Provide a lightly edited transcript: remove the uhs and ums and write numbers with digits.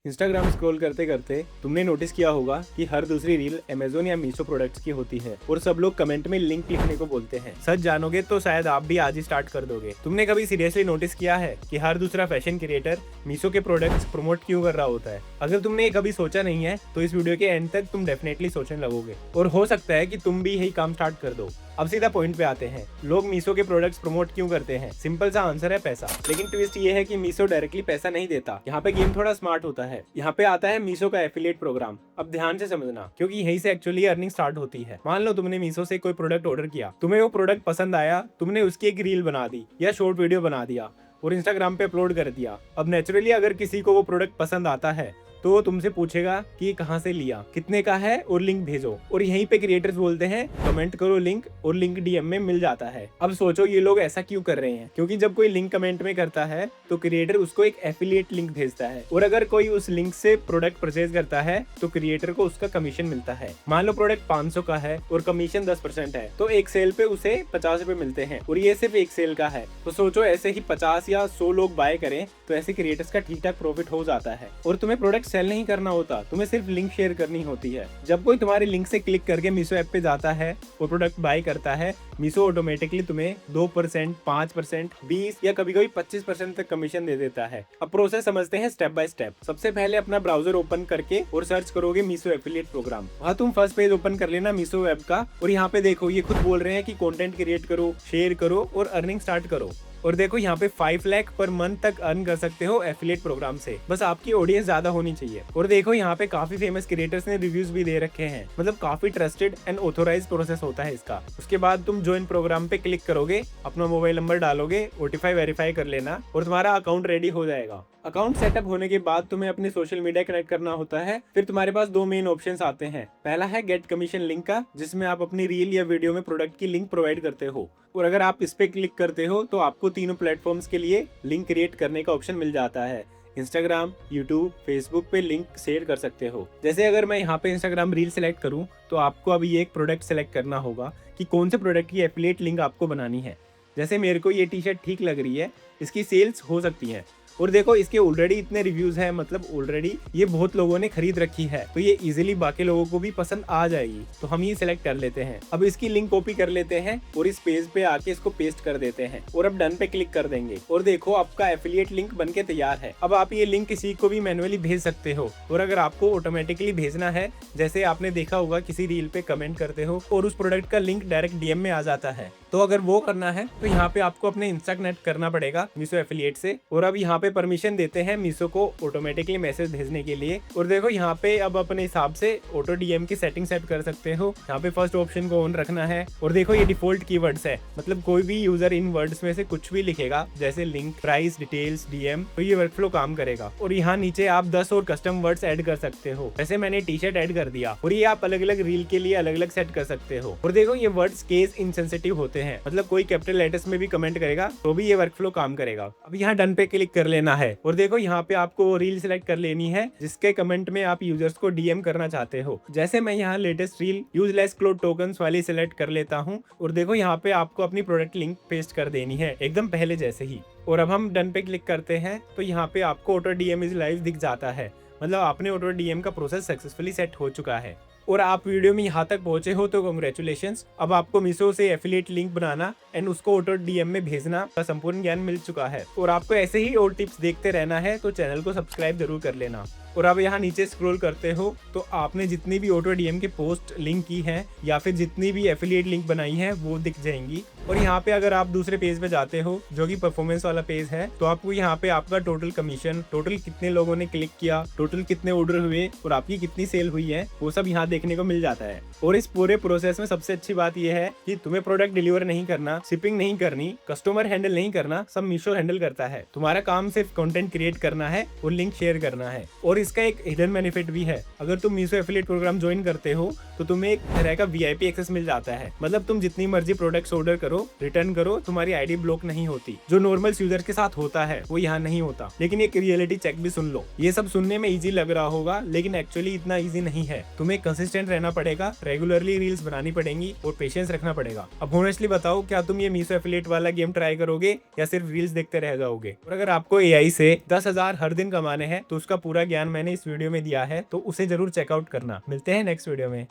Instagram scroll करते करते तुमने नोटिस किया होगा कि हर दूसरी रील अमेजोन या मीशो प्रोडक्ट्स की होती है और सब लोग कमेंट में लिंक लिखने को बोलते हैं। सच जानोगे तो शायद आप भी आज ही स्टार्ट कर दोगे। तुमने कभी सीरियसली नोटिस किया है कि हर दूसरा फैशन क्रिएटर मीशो के प्रोडक्ट्स प्रमोट क्यों कर रहा होता है? अगर तुमने ये कभी सोचा नहीं है तो इस वीडियो के एंड तक तुम डेफिनेटली सोचने लगोगे और हो सकता है कि तुम भी यही काम स्टार्ट कर दो। अब सीधा पॉइंट पे आते हैं, लोग मीशो के प्रोडक्ट्स प्रमोट क्यों करते हैं? सिंपल सा आंसर है पैसा। लेकिन ट्विस्ट ये है कि मीशो डायरेक्टली पैसा नहीं देता। यहाँ पे गेम थोड़ा स्मार्ट होता है। यहाँ पे आता है मीशो का एफिलिएट प्रोग्राम। अब ध्यान से समझना, क्योंकि यहीं से एक्चुअली अर्निंग स्टार्ट होती है। मान लो तुमने मीशो से कोई प्रोडक्ट ऑर्डर किया, तुम्हें वो प्रोडक्ट पसंद आया, तुमने उसकी एक रील बना दी या शॉर्ट वीडियो बना दिया और इंस्टाग्राम पे अपलोड कर दिया। अब नेचुरली अगर किसी को वो प्रोडक्ट पसंद आता है तो वो तुमसे पूछेगा कि ये कहाँ से लिया, कितने का है और लिंक भेजो। और यहीं पे क्रिएटर्स बोलते हैं कमेंट करो लिंक, और लिंक डीएम में मिल जाता है। अब सोचो ये लोग ऐसा क्यों कर रहे हैं? क्योंकि जब कोई लिंक कमेंट में करता है तो क्रिएटर उसको एक एफिलिएट लिंक भेजता है, और अगर कोई उस लिंक से प्रोडक्ट परचेज करता है तो क्रिएटर को उसका कमीशन मिलता है। मान लो प्रोडक्ट 500 का है और कमीशन 10% है, तो एक सेल पे उसे 50 रुपए मिलते हैं, और ये सिर्फ एक सेल का है। तो सोचो ऐसे ही 50 या 100 लोग बाय करें तो ऐसे क्रिएटर्स का ठीक ठाक प्रॉफिट हो जाता है। और तुम्हें प्रोडक्ट सेल नहीं करना होता, तुम्हें सिर्फ लिंक शेयर करनी होती है। जब कोई तुम्हारे लिंक से क्लिक करके मीशो ऐप पे जाता है और प्रोडक्ट बाय करता है, मीशो ऑटोमेटिकली तुम्हें 2%, 5%, 20 या कभी कभी 25% तक कमीशन दे देता है। अब प्रोसेस समझते हैं स्टेप बाय स्टेप। सबसे पहले अपना ब्राउजर ओपन करके और सर्च करोगे मीशो एफिलिएट प्रोग्राम। वहाँ तुम फर्स्ट पेज ओपन कर लेना मीशो ऐप का, और यहाँ पे देखो ये खुद बोल रहे हैं कि कंटेंट क्रिएट करो, शेयर करो और अर्निंग स्टार्ट करो। और देखो यहाँ पे 5 लाख पर मंथ तक अर्न कर सकते हो एफिलिएट प्रोग्राम से, बस आपकी ऑडियंस ज्यादा होनी चाहिए। और देखो यहाँ पे काफी फेमस क्रिएटर्स ने रिव्यूज भी दे रखे हैं, मतलब काफी ट्रस्टेड एंड ऑथोराइज्ड प्रोसेस होता है इसका। उसके बाद तुम ज्वाइन प्रोग्राम पे क्लिक करोगे, अपना मोबाइल नंबर डालोगे, ओटीपी वेरीफाई कर लेना और तुम्हारा अकाउंट रेडी हो जाएगा। अकाउंट सेटअप होने के बाद तुम्हें अपने सोशल मीडिया कनेक्ट करना होता है। फिर तुम्हारे पास दो मेन ऑप्शंस आते हैं। पहला है गेट कमीशन लिंक का, जिसमें आप अपनी रील या वीडियो में प्रोडक्ट की लिंक प्रोवाइड करते हो, और अगर आप इस पे क्लिक करते हो तो आपको तीनों प्लेटफॉर्म्स के लिए लिंक क्रिएट करने का ऑप्शन मिल जाता है। इंस्टाग्राम, यूट्यूब, फेसबुक पे लिंक शेयर कर सकते हो। जैसे अगर मैं यहाँ पे इंस्टाग्राम रील सेलेक्ट करूँ तो आपको अभी एक प्रोडक्ट सेलेक्ट करना होगा कि कौन से प्रोडक्ट की एफिलिएट लिंक आपको बनानी है। जैसे मेरे को ये टी शर्ट ठीक लग रही है, इसकी सेल्स हो सकती है, और देखो इसके ऑलरेडी इतने रिव्यूज हैं, मतलब ऑलरेडी ये बहुत लोगों ने खरीद रखी है, तो ये इजीली बाकी लोगों को भी पसंद आ जाएगी। तो हम ये सिलेक्ट कर लेते हैं। अब इसकी लिंक कॉपी कर लेते हैं और इस पेज पे आके इसको पेस्ट कर देते हैं, और अब डन पे क्लिक कर देंगे। और देखो आपका एफिलिएट लिंक बनके तैयार है। अब आप ये लिंक किसी को भी मैनुअली भेज सकते हो, और अगर आपको ऑटोमेटिकली भेजना है, जैसे आपने देखा होगा किसी रील पे कमेंट करते हो और उस प्रोडक्ट का लिंक डायरेक्ट डीएम में आ जाता है, तो अगर वो करना है तो यहाँ पे आपको अपने इंस्टा कनेक्ट करना पड़ेगा मीशो एफिलिएट से। और अब यहाँ पे परमिशन देते हैं मीशो को ऑटोमेटिकली मैसेज भेजने के लिए। और देखो यहाँ पे अब अपने हिसाब से ऑटो डीएम की सेटिंग सेट कर सकते हो। यहाँ पे फर्स्ट ऑप्शन को ऑन रखना है, और देखो ये डिफॉल्ट कीवर्ड्स है, मतलब कोई भी यूजर इन वर्ड्स में से कुछ भी लिखेगा, जैसे लिंक, प्राइस, डिटेल्स, डीएम, तो ये वर्कफ्लो काम करेगा। और यहाँ नीचे आप 10 और कस्टम वर्ड्स ऐड कर सकते हो। जैसे मैंने टी शर्ट ऐड कर दिया, और ये आप अलग अलग रील के लिए अलग अलग सेट कर सकते हो। और देखो ये वर्ड्स केस इनसेंसिटिव होते हैं, मतलब कोई कैपिटल लेटर्स में भी कमेंट करेगा तो भी ये वर्कफ्लो काम करेगा। अब यहाँ डन पे क्लिक कर लेना है, और देखो यहाँ पे आपको रील सिलेक्ट कर लेनी है जिसके कमेंट में आप यूजर्स को डीएम करना चाहते हो। जैसे मैं यहाँ latest reel useless cloth tokens वाली सिलेक्ट कर लेता हूँ, और देखो यहाँ पे आपको अपनी प्रोडक्ट लिंक पेस्ट कर देनी है एकदम पहले जैसे ही। और अब हम डन पे क्लिक करते हैं तो यहाँ पे आपको ऑटो डीएम इज लाइव दिख जाता है, मतलब आपने ऑटो डीएम का प्रोसेस सक्सेसफुली सेट हो चुका है। और आप वीडियो में यहाँ तक पहुंचे हो तो कांग्रेचुलेशंस। अब आपको मीशो से एफिलिएट लिंक बनाना एंड उसको ऑटो डीएम में भेजना का संपूर्ण ज्ञान मिल चुका है। और आपको ऐसे ही और टिप्स देखते रहना है तो चैनल को सब्सक्राइब जरूर कर लेना। और अब यहाँ नीचे स्क्रॉल करते हो तो आपने जितनी भी ऑटो डीएम के पोस्ट लिंक की है या फिर जितनी भी एफिलिएट लिंक बनाई है वो दिख जाएंगी। और यहाँ पे अगर आप दूसरे पेज पे जाते हो जो कि परफॉर्मेंस वाला पेज है, तो आपको यहाँ पे आपका टोटल कमीशन, टोटल कितने लोगों ने क्लिक किया, टोटल कितने ऑर्डर हुए और आपकी कितनी सेल हुई है, वो सब यहाँ देखने को मिल जाता है। और इस पूरे प्रोसेस में सबसे अच्छी बात यह है कि तुम्हें प्रोडक्ट डिलीवर नहीं करना, शिपिंग नहीं करनी, कस्टमर हैंडल नहीं करना, सब मीशो हैंडल करता है। तुम्हारा काम सिर्फ कंटेंट क्रिएट करना है और लिंक शेयर करना है। और इसका एक हिडन बेनिफिट भी है, अगर तुम मीशो एफिलिएट प्रोग्राम ज्वाइन करते हो तो तुम्हें एक तरह का वीआईपी एक्सेस मिल जाता है, मतलब तुम जितनी मर्जी प्रोडक्ट्स ऑर्डर करो, रिटर्न करो, तुम्हारी आईडी ब्लॉक नहीं होती। जो नॉर्मल यूजर के साथ होता है वो यहाँ नहीं होता। लेकिन एक रियलिटी चेक भी सुन लो, ये सब सुनने में इजी लग रहा होगा लेकिन एक्चुअली इतना इजी नहीं है। तुम्हें कंसिस्टेंट रहना पड़ेगा, रेगुलरली रील्स बनानी पड़ेंगी और पेशेंस रखना पड़ेगा। अब ऑनेस्टली बताओ, क्या तुम ये मीशो एफिलिएट वाला गेम ट्राई करोगे या सिर्फ रील्स देखते रह जाओगे? और अगर आपको एआई से 10,000 हर दिन कमाने हैं तो उसका पूरा ज्ञान मैंने इस वीडियो में दिया है, तो उसे जरूर चेकआउट करना। मिलते हैं नेक्स्ट वीडियो में।